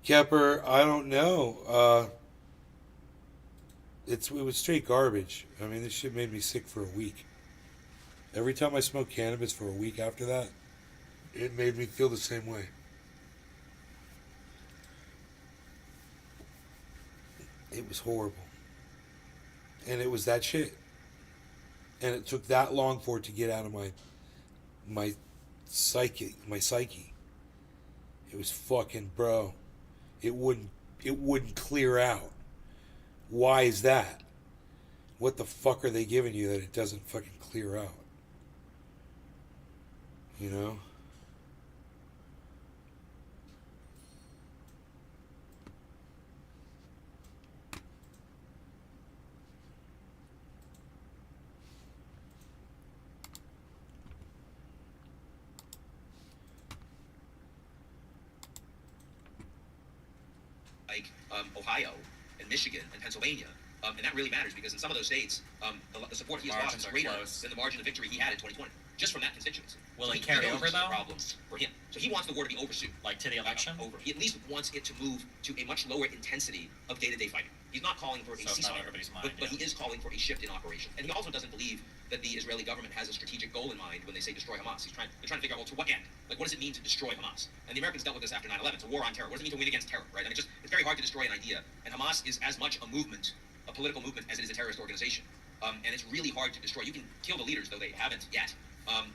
Kepper, I don't know. It was straight garbage. I mean, this shit made me sick for a week. Every time I smoked cannabis for a week after that, it made me feel the same way. It was horrible. And it was that shit. And it took that long for it to get out of my psyche. It was fucking, bro. It wouldn't clear out. Why is that? What the fuck are they giving you that it doesn't fucking clear out? You know? Like Ohio and Michigan and Pennsylvania, And that really matters because in some of those states, the support he has lost is greater than the margin of victory he had in 2020, just from that constituency. Will it carry over, though? Problem for him. So he wants the war to be over soon. Like to the election? Over. He at least wants it to move to a much lower intensity of day-to-day fighting. He's not calling for a ceasefire, but he is calling for a shift in operation. And he also doesn't believe that the Israeli government has a strategic goal in mind when they say destroy Hamas. They're trying to figure out, well, to what end? Like, what does it mean to destroy Hamas? And the Americans dealt with this after 9/11. It's a war on terror. What does it mean to win against terror, right? I mean, it's very hard to destroy an idea. And Hamas is as much a movement, a political movement, as it is a terrorist organization. And it's really hard to destroy. You can kill the leaders, though they haven't yet.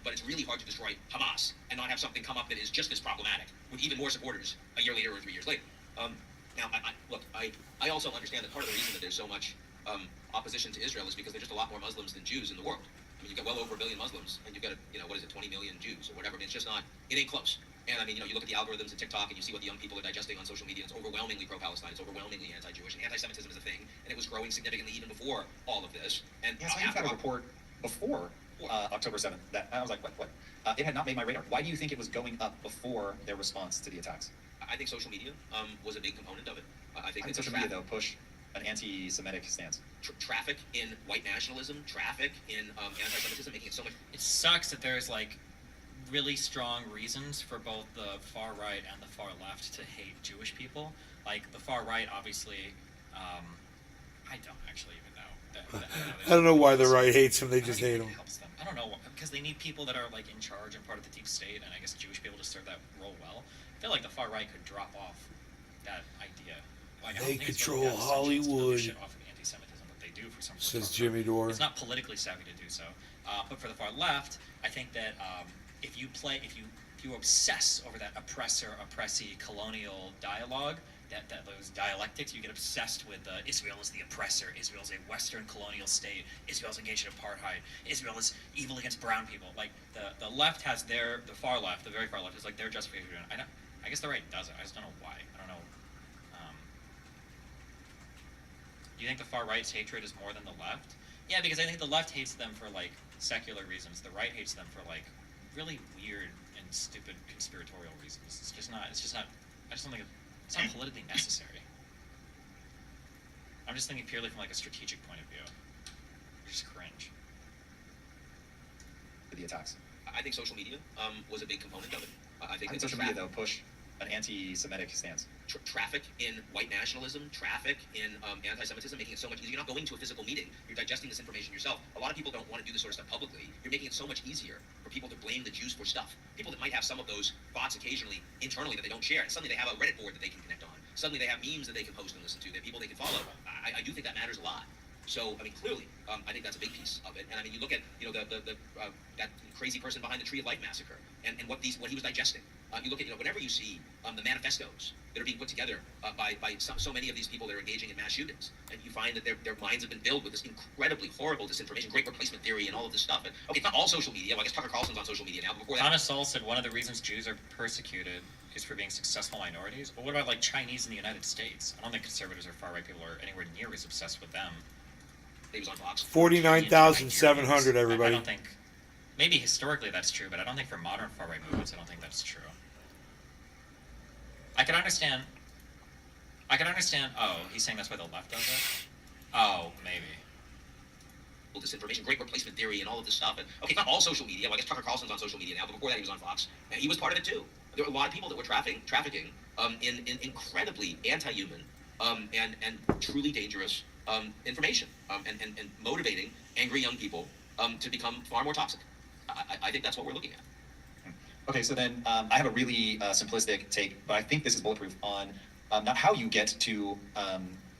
But it's really hard to destroy Hamas and not have something come up that is just as problematic with even more supporters a year later or 3 years later. Now, I also understand that part of the reason that there's so much opposition to Israel is because there's just a lot more Muslims than Jews in the world. I mean, you've got well over 1 billion Muslims, and you've got, 20 million Jews or whatever. I mean, it's just not, it ain't close. And I mean, you look at the algorithms of TikTok and you see what the young people are digesting on social media. It's overwhelmingly pro-Palestine. It's overwhelmingly anti-Jewish. And anti-Semitism is a thing, and it was growing significantly even before all of this. And yeah, so you've got a report before October 7th that I was like, what? It had not made my radar. Why do you think it was going up before their response to the attacks? I think social media was a big component of it. I think social media, though, push an anti-Semitic stance. Traffic in white nationalism, traffic in anti-Semitism, making it so much... It sucks that there's, like, really strong reasons for both the far right and the far left to hate Jewish people. Like, the far right, obviously, I don't actually even know. I don't know why the right hates him, they just hate him. Helps them. I don't know, because they need people that are, like, in charge and part of the deep state, and I guess Jewish people just serve that role well. I feel like the far right could drop off that idea. Like, I don't they think control it's really Hollywood. shit off of anti-Semitism, but they do for some reason. Says Jimmy Dore. It's not politically savvy to do so. But for the far left, I think that if you obsess over that oppressor-oppressee colonial dialogue, that those dialectics, you get obsessed with Israel is the oppressor, Israel is a Western colonial state, Israel's engaged in apartheid, Israel is evil against brown people. Like, the left has the far left, the very far left, is like their justification. I guess the right doesn't. I just don't know why. I don't know. Do you think the far right's hatred is more than the left? Yeah, because I think the left hates them for, like, secular reasons. The right hates them for, like, really weird and stupid conspiratorial reasons. It's just not, I just don't think it's not politically necessary. I'm just thinking purely from, like, a strategic point of view. Just cringe. The attacks. I think social media was a big component of it. I think social media, though, push an anti-Semitic stance. Traffic in white nationalism, traffic in anti-Semitism, making it so much easier. You're not going to a physical meeting. You're digesting this information yourself. A lot of people don't want to do this sort of stuff publicly. You're making it so much easier for people to blame the Jews for stuff. People that might have some of those thoughts occasionally internally that they don't share, and suddenly they have a Reddit board that they can connect on. Suddenly they have memes that they can post and listen to, that people they can follow. I do think that matters a lot. So, I mean, clearly, I think that's a big piece of it. And I mean, you look at, that crazy person behind the Tree of Life massacre and what he was digesting. You look at, whenever you see the manifestos that are being put together by so many of these people that are engaging in mass shootings, and you find that their minds have been filled with this incredibly horrible disinformation, great replacement theory, and all of this stuff. And, okay, it's not all social media. Well, I guess Tucker Carlson's on social media now. But before that, Thomas Sowell said one of the reasons Jews are persecuted is for being successful minorities. But what about, like, Chinese in the United States? I don't think conservatives or far right people are anywhere near as obsessed with them. He was on Fox. 49,700, everybody. I don't think. Maybe historically that's true, but I don't think for modern far right movements, I don't think that's true. I can understand. Oh, he's saying that's why the left does it. Oh, maybe. Disinformation, great replacement theory, and all of this stuff. And, okay, it's not all social media. Well, I guess Tucker Carlson's on social media now, but before that he was on Fox. And he was part of it too. There were a lot of people that were trafficking in incredibly anti-human and truly dangerous information and motivating angry young people to become far more toxic. I think that's what we're looking at. Okay, so then I have a really simplistic take, but I think this is bulletproof on not how you get to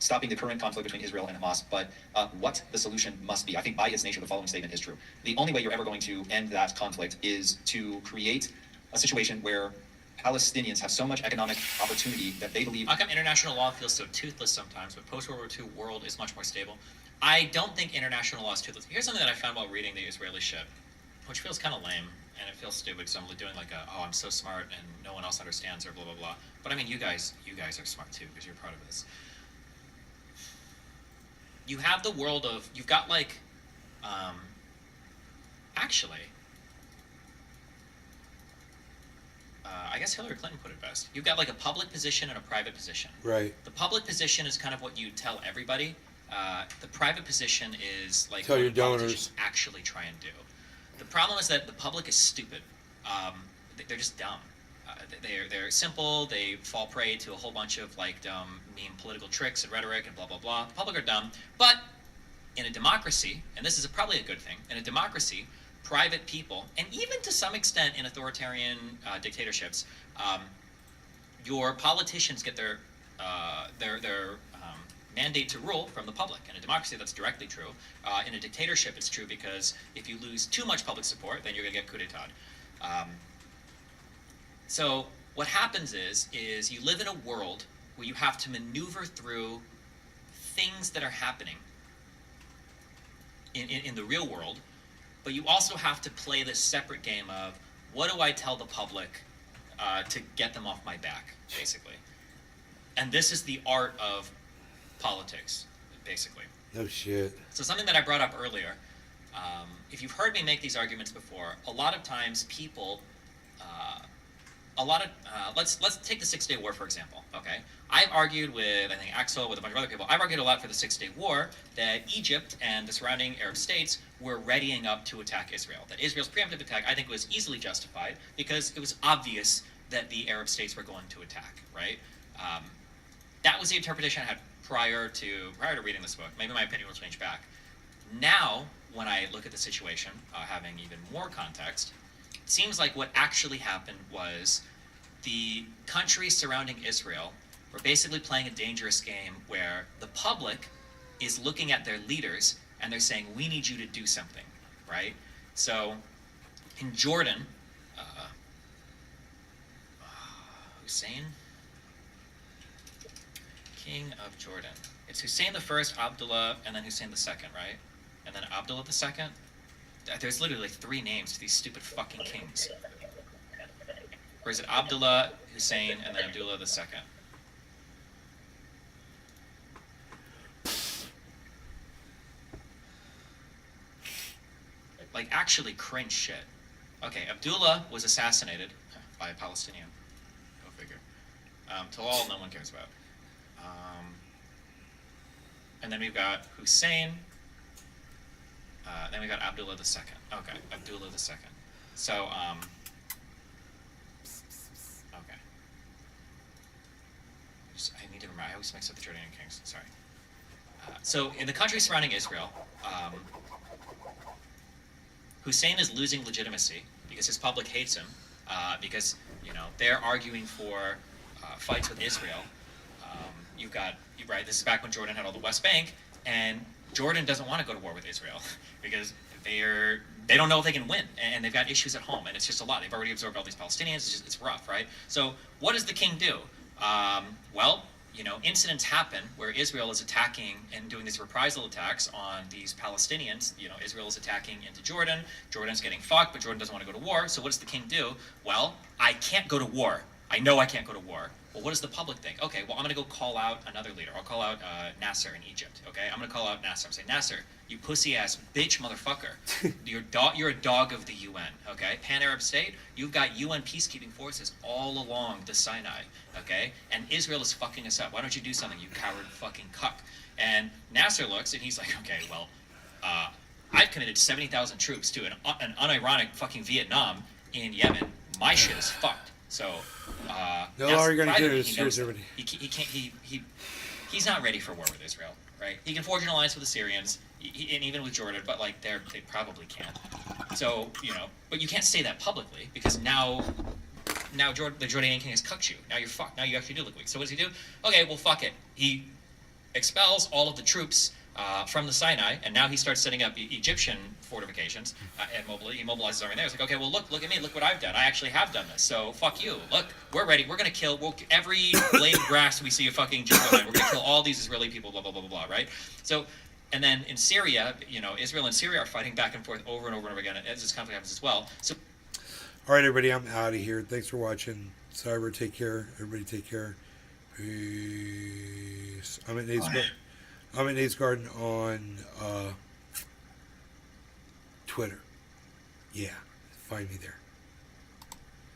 stopping the current conflict between Israel and Hamas, but what the solution must be. I think by its nature, the following statement is true. The only way you're ever going to end that conflict is to create a situation where Palestinians have so much economic opportunity that they believe... How come international law feels so toothless sometimes, but post-World War II world is much more stable? I don't think international law is toothless. Here's something that I found while reading the Israeli shit, which feels kind of lame, and it feels stupid, so I'm doing like I'm so smart and no one else understands or blah, blah, blah. But I mean, you guys are smart too, because you're part of this. You have the world of... You've got like... actually... I guess Hillary Clinton put it best. You've got like a public position and a private position. Right. The public position is kind of what you tell everybody, The private position is like Tell what your the donors. politicians actually try and do. The problem is that the public is stupid. They're just dumb. They're simple. They fall prey to a whole bunch of like dumb, mean political tricks and rhetoric and blah blah blah. The public are dumb, but in a democracy, and this is probably a good thing, in a democracy, private people, and even to some extent in authoritarian dictatorships, your politicians get their mandate to rule from the public. In a democracy, that's directly true. In a dictatorship, it's true because if you lose too much public support, then you're going to get coup d'etat. So what happens is you live in a world where you have to maneuver through things that are happening in the real world, but you also have to play this separate game of what do I tell the public to get them off my back, basically. And this is the art of politics, basically. No shit. So something that I brought up earlier, if you've heard me make these arguments before, a lot of times people, let's take the 6-Day War, for example, okay? I've argued with, I think, Axel, with a bunch of other people, I've argued a lot for the 6-Day War that Egypt and the surrounding Arab states were readying up to attack Israel. That Israel's preemptive attack, I think, was easily justified because it was obvious that the Arab states were going to attack, right? That was the interpretation I had prior to reading this book. Maybe my opinion will change back. Now, when I look at the situation, having even more context, it seems like what actually happened was the countries surrounding Israel were basically playing a dangerous game where the public is looking at their leaders and they're saying, we need you to do something, right? So in Jordan, Hussein, King of Jordan. It's Hussein the First, Abdullah, and then Hussein the Second, right? And then Abdullah the Second. There's literally like 3 names to these stupid fucking kings. Or is it Abdullah, Hussein, and then Abdullah the Second? Like actually cringe shit. Okay, Abdullah was assassinated by a Palestinian. Go figure. Talal, no one cares about. And then we've got Hussein. Then we got Abdullah the Second. Okay, Abdullah the Second. So, okay. I need to remember. I always mix up the Jordanian kings. Sorry. So, in the country surrounding Israel, Hussein is losing legitimacy because his public hates him. Because they're arguing for fights with Israel. This is back when Jordan had all the West Bank, and Jordan doesn't want to go to war with Israel because they don't know if they can win, and they've got issues at home, and it's just a lot. They've already absorbed all these Palestinians. It's rough, right? So what does the king do? Incidents happen where Israel is attacking and doing these reprisal attacks on these Palestinians. Israel is attacking into Jordan. Jordan's getting fucked, but Jordan doesn't want to go to war. So what does the king do? Well, I can't go to war. I know I can't go to war. Well, what does the public think? Okay, well, I'm going to go call out another leader. I'll call out Nasser in Egypt, okay? I'm going to call out Nasser. I'm saying, Nasser, you pussy-ass bitch motherfucker. You're a dog of the UN, okay? Pan-Arab state, you've got UN peacekeeping forces all along the Sinai, okay? And Israel is fucking us up. Why don't you do something, you coward fucking cuck? And Nasser looks, and he's like, okay, well, I've committed 70,000 troops to an unironic fucking Vietnam in Yemen. My shit is fucked. So, No, all you're gonna do is choose everybody. He's not ready for war with Israel, right? He can forge an alliance with the Syrians, and even with Jordan, but like they probably can't. So but you can't say that publicly because now the Jordanian king has cucked you. Now you're fucked. Now you actually do look weak. So what does he do? Okay, well fuck it. He expels all of the troops from the Sinai, and now he starts setting up Egyptian fortifications and he mobilizes his army there. It's like, okay, well look at me, look what I've done. I actually have done this. So fuck you. Look, we're ready. We're gonna kill every blade of grass we see a fucking Jew behind. We're gonna kill all these Israeli people. Blah blah blah blah blah. Right? So, and then in Syria, Israel and Syria are fighting back and forth over and over and over again as this conflict happens as well. So, all right, everybody, I'm out of here. Thanks for watching. Cyber, take care. Everybody, take care. Peace. I'm at Nate's Garden on Twitter. Yeah, find me there.